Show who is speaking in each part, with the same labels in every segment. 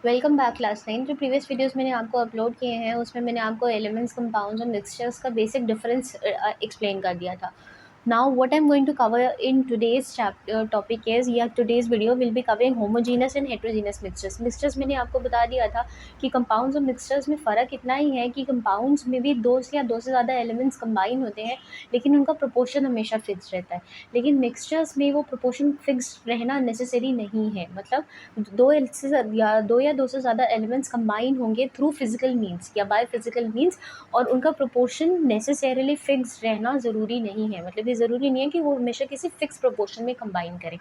Speaker 1: Welcome back class 9। जो previous videos मैंने आपको अपलोड किए हैं उसमें मैंने आपको एलिमेंट्स, कंपाउंड्स और मिक्सचर्स का बेसिक डिफरेंस एक्सप्लेन कर दिया था। Now what I am going to cover in today's chapter topic is या today's video will be covering homogeneous and heterogeneous mixtures. Mixtures मैंने आपको बता दिया था कि कंपाउंड्स और मिक्सचर्स में फ़र्क इतना ही है कि कंपाउंड्स में भी दो से ज़्यादा एलिमेंट्स कंबाइन होते हैं, लेकिन उनका प्रोपोर्शन हमेशा फिक्स रहता है। लेकिन मिक्सचर्स में वो प्रोपोर्शन फिक्स रहना नेसेसरी नहीं है। मतलब दो से ज़्यादा एलिमेंट्स कंबाइन होंगे थ्रू फिजिकल मीन्स या बाय फिजिकल मीन्स, और उनका प्रोपोर्शन नेसेसरीली फिक्स रहना ज़रूरी नहीं है। मतलब ये ज़रूरी नहीं है कि वो हमेशा किसी फिक्स प्रोपोर्शन में कंबाइन करें।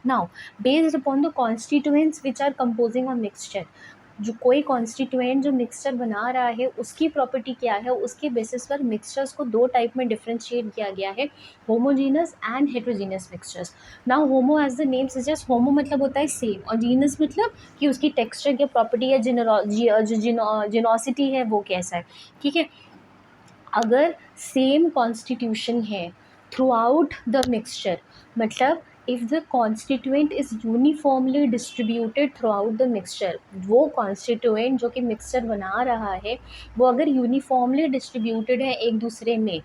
Speaker 1: Now, based upon the constituents which are composing a mixture, जो कोई कॉन्स्टिट्यूएंट जो मिक्सचर बना रहा है उसकी प्रॉपर्टी क्या है, उसके बेसिस पर मिक्सचर्स को दो टाइप में डिफ्रेंशिएट किया गया है, homogeneous and heterogeneous mixtures. Now homo as the name suggest, homo मतलब होता है सेम, और जीनस मतलब कि उसकी टेक्सचर की प्रॉपर्टी या जिनोसिटी है वो कैसा है। ठीक है, अगर सेम कॉन्स्टिट्यूशन है थ्रू आउट द मिक्सचर, मतलब if the constituent is uniformly distributed through out the mixture, वो कॉन्स्टिट्यूएंट जो कि मिक्सचर बना रहा है वो अगर यूनिफॉर्मली डिस्ट्रीब्यूटेड है एक दूसरे में,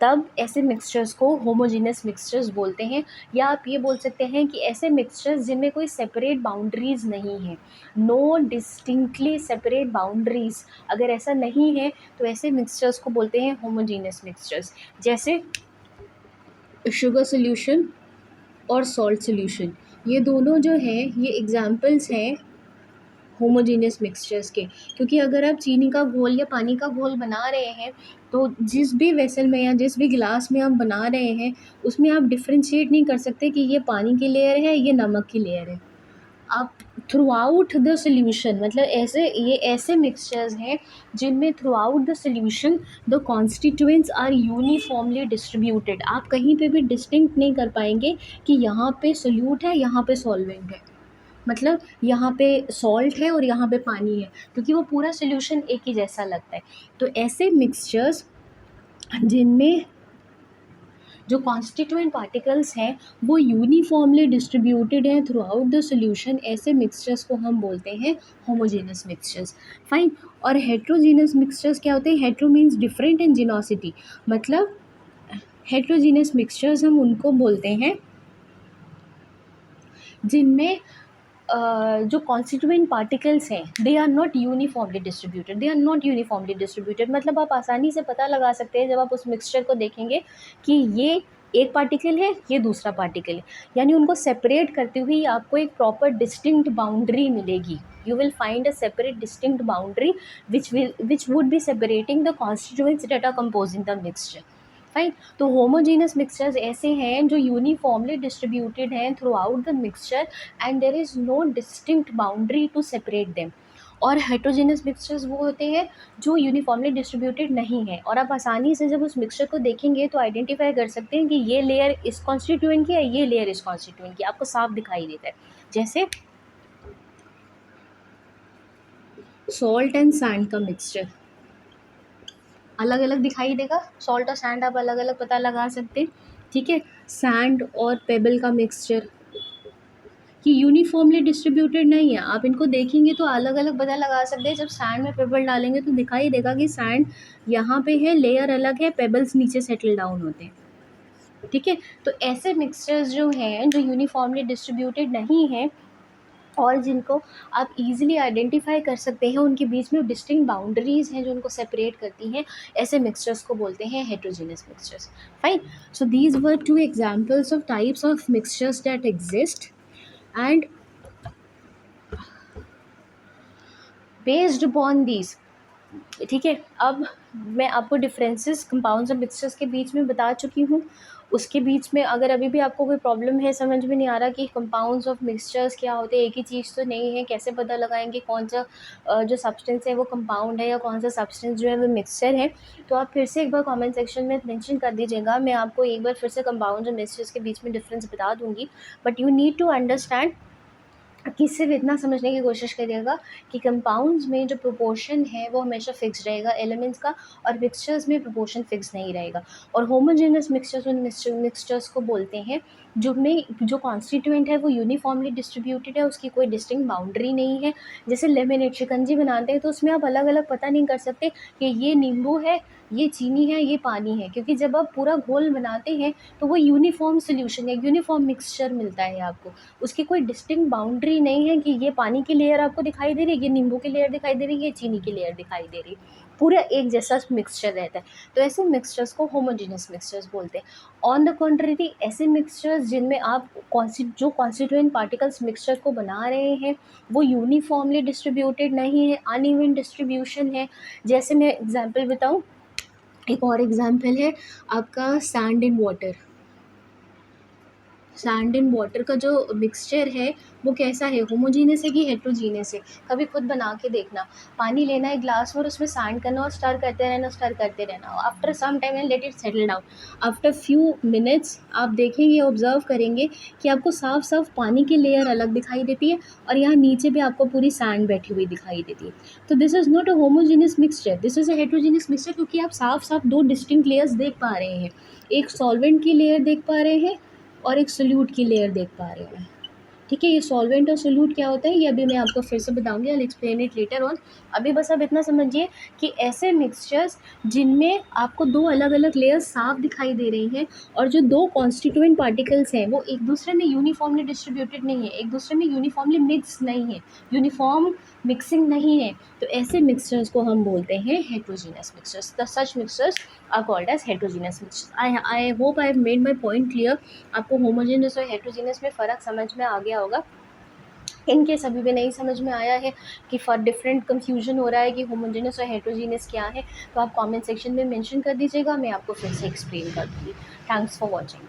Speaker 1: तब ऐसे मिक्सचर्स को होमोजेनस मिक्सचर्स बोलते हैं। या आप ये बोल सकते हैं कि ऐसे मिक्सचर्स जिनमें कोई सेपरेट बाउंड्रीज नहीं है, नो डिस्टिंक्टली सेपरेट बाउंड्रीज, अगर ऐसा नहीं है तो ऐसे मिक्सचर्स को बोलते हैं होमोजेनस मिक्सचर्स। जैसे शुगर सोल्यूशन और सॉल्ट सोल्यूशन, ये दोनों जो है ये एग्जाम्पल्स हैं होमोजेनियस मिक्सचर्स के। क्योंकि अगर आप चीनी का घोल या पानी का घोल बना रहे हैं तो जिस भी वेसल में या जिस भी गिलास में आप बना रहे हैं उसमें आप डिफ्रेंशिएट नहीं कर सकते कि ये पानी की लेयर है ये नमक की लेयर है। आप थ्रू आउट द सोल्यूशन, मतलब ऐसे मिक्सचर्स हैं जिनमें throughout the solution the constituents are uniformly distributed. आप कहीं पे भी डिस्टिंक्ट नहीं कर पाएंगे कि यहाँ पे सोल्यूट है यहाँ पे सॉल्वेंट है, मतलब यहाँ पे सॉल्ट है और यहाँ पे पानी है, क्योंकि वो पूरा सोल्यूशन एक ही जैसा लगता है। तो ऐसे मिक्सचर्स जिनमें जो कॉन्स्टिट्यूएंट पार्टिकल्स हैं वो यूनिफॉर्मली डिस्ट्रीब्यूटेड हैं थ्रू आउट द सोल्यूशन, ऐसे मिक्सचर्स को हम बोलते हैं होमोजेनस मिक्सचर्स। फाइन। और हेट्रोजीनस मिक्सचर्स क्या होते हैं? हेट्रो मीन्स डिफरेंट एंड जीनोसिटी, मतलब हेट्रोजीनस मिक्सचर्स हम उनको बोलते हैं जिनमें जो कॉन्स्टिट्यूएंट पार्टिकल्स हैं they are not uniformly distributed. मतलब आप आसानी से पता लगा सकते हैं जब आप उस मिक्सचर को देखेंगे कि ये एक पार्टिकल है ये दूसरा पार्टिकल है, यानी उनको सेपरेट करते हुए आपको एक प्रॉपर डिस्टिंक्ट बाउंड्री मिलेगी। You will find a separate distinct boundary which would be separating the constituents that are composing the mixture. Fine. तो होमोजीनस मिक्सचर्स ऐसे हैं जो यूनिफॉर्मली डिस्ट्रीब्यूटेड हैं throughout the mixture and there is no distinct boundary to separate them. और heterogeneous mixtures वो होते हैं जो यूनिफॉर्मली डिस्ट्रीब्यूटेड नहीं है, और आप आसानी से जब उस मिक्सचर को देखेंगे तो आइडेंटिफाई कर सकते हैं कि ये लेयर इस कॉन्स्टिट्यूएंट की है ये लेयर इस कॉन्स्टिट्यूएंट की, आपको साफ दिखाई देता है। जैसे सॉल्ट एंड सैंड का मिक्सचर अलग अलग दिखाई देगा, सॉल्ट और सैंड आप अलग अलग पता लगा सकते हैं। ठीक है, सैंड और पेबल का मिक्सचर कि यूनिफॉर्मली डिस्ट्रीब्यूटेड नहीं है, आप इनको देखेंगे तो अलग अलग पता लगा सकते हैं। जब सैंड में पेबल डालेंगे तो दिखाई देगा कि सैंड यहाँ पे है, लेयर अलग है, पेबल्स नीचे सेटल डाउन होते हैं। ठीक है, तो ऐसे मिक्सचर्स जो हैं जो यूनिफॉर्मली डिस्ट्रीब्यूटेड नहीं है और जिनको आप इजीली आइडेंटिफाई कर सकते हैं, उनके बीच में डिस्टिंक्ट बाउंड्रीज हैं जो उनको सेपरेट करती हैं, ऐसे मिक्सचर्स को बोलते हैं heterogeneous mixtures. Fine. So these were to examples of types of mixtures that exist and based upon these. ठीक है, अब मैं आपको डिफरेंसेस कंपाउंड्स और मिक्सचर्स के बीच में बता चुकी हूँ। उसके बीच में अगर अभी भी आपको कोई प्रॉब्लम है, समझ में नहीं आ रहा कि कंपाउंड्स ऑफ मिक्सचर्स क्या होते हैं, एक ही चीज़ तो नहीं है, कैसे पता लगाएंगे कौन सा जो सब्सटेंस है वो कंपाउंड है या कौन सा सब्सटेंस जो है वो मिक्सचर है, तो आप फिर से एक बार कमेंट सेक्शन में मेंशन कर दीजिएगा। मैं आपको एक बार फिर से कंपाउंड्स और मिक्सचर्स के बीच में डिफरेंस बता दूँगी, but you need to understand कि सिर्फ इतना समझने की कोशिश करिएगा कि कंपाउंड्स में जो प्रोपोर्शन है वो हमेशा फिक्स रहेगा एलिमेंट्स का, और मिक्सचर्स में प्रोपोर्शन फिक्स नहीं रहेगा। और होमोजेनस मिक्सचर्स उन मिक्सचर्स को बोलते हैं जो कॉन्स्टिट्यूएंट है वो यूनिफॉर्मली डिस्ट्रीब्यूटेड है, उसकी कोई डिस्टिंक्ट बाउंड्री नहीं है। जैसे लेमनेड शिकंजी बनाते हैं तो उसमें आप अलग अलग पता नहीं कर सकते कि ये नींबू है, ये चीनी है, ये पानी है, क्योंकि जब आप पूरा घोल बनाते हैं तो वो यूनिफॉर्म सोल्यूशन है, यूनिफॉर्म मिक्सचर मिलता है आपको। उसकी कोई डिस्टिंक्ट बाउंड्री नहीं है कि ये पानी की लेयर आपको दिखाई दे रही है, ये नींबू की लेयर दिखाई दे रही है, ये चीनी की लेयर दिखाई दे रही है, पूरा एक जैसा मिक्सचर रहता है। तो ऐसे मिक्सचर्स को होमोजेनियस मिक्सचर्स बोलते हैं। ऑन द कॉन्ट्ररी ऐसे मिक्सचर्स जिनमें आप जो कॉन्स्टिट्यूएंट पार्टिकल्स मिक्सचर को बना रहे हैं वो यूनिफॉर्मली डिस्ट्रीब्यूटेड नहीं है, अनइवन डिस्ट्रीब्यूशन है। जैसे मैं एग्जांपल बताऊं, एक और एग्जांपल है आपका sand and water. Sand and water का जो मिक्सचर है वो कैसा है, होमोजीनियस है कि हेट्रोजीनियस है? कभी खुद बना के देखना। पानी लेना है ग्लास में और उसमें सैंड करना और स्टर करते रहना, स्टर करते रहना। After some time and let it settle down. After few minutes आप देखेंगे, ऑब्जर्व करेंगे कि आपको साफ साफ पानी की लेयर अलग दिखाई देती है और यहाँ नीचे भी आपको पूरी सैंड बैठी हुई दिखाई देती है। तो this is not a homogeneous mixture, this is a heterogeneous mixture, क्योंकि आप साफ साफ दो डिस्टिंक्ट लेयर्स देख पा रहे हैं। एक सॉल्वेंट की लेयर देख पा रहे हैं और एक सोल्यूट की लेयर देख पा रहे हैं। ठीक है, ये सॉल्वेंट और सोल्यूट क्या होता है ये अभी मैं आपको फिर से बताऊंगी, I explain it later on. अभी बस आप इतना समझिए कि ऐसे मिक्सचर्स जिनमें आपको दो अलग अलग लेयर्स साफ दिखाई दे रही हैं और जो दो कॉन्स्टिट्यूएंट पार्टिकल्स हैं वो एक दूसरे में यूनिफॉर्मली डिस्ट्रीब्यूटेड नहीं है, एक दूसरे में यूनिफॉर्मली मिक्स नहीं है, यूनिफॉर्म मिक्सिंग नहीं है, तो ऐसे मिक्सचर्स को हम बोलते हैं heterogeneous mixtures. The such mixtures are called as heterogeneous mixtures. I hope I have made my point clear. आपको होमोजेनियस और हेट्रोजीनियस में फ़र्क समझ में आ गया होगा। इनकेस अभी भी नहीं समझ में आया है कि फॉर डिफरेंट कंफ्यूजन हो रहा है कि होमोजेनियस और हेट्रोजीनियस क्या है, तो आप कमेंट सेक्शन में मेंशन कर दीजिएगा, मैं आपको फिर से एक्सप्लेन कर दूँगी। Thanks for watching.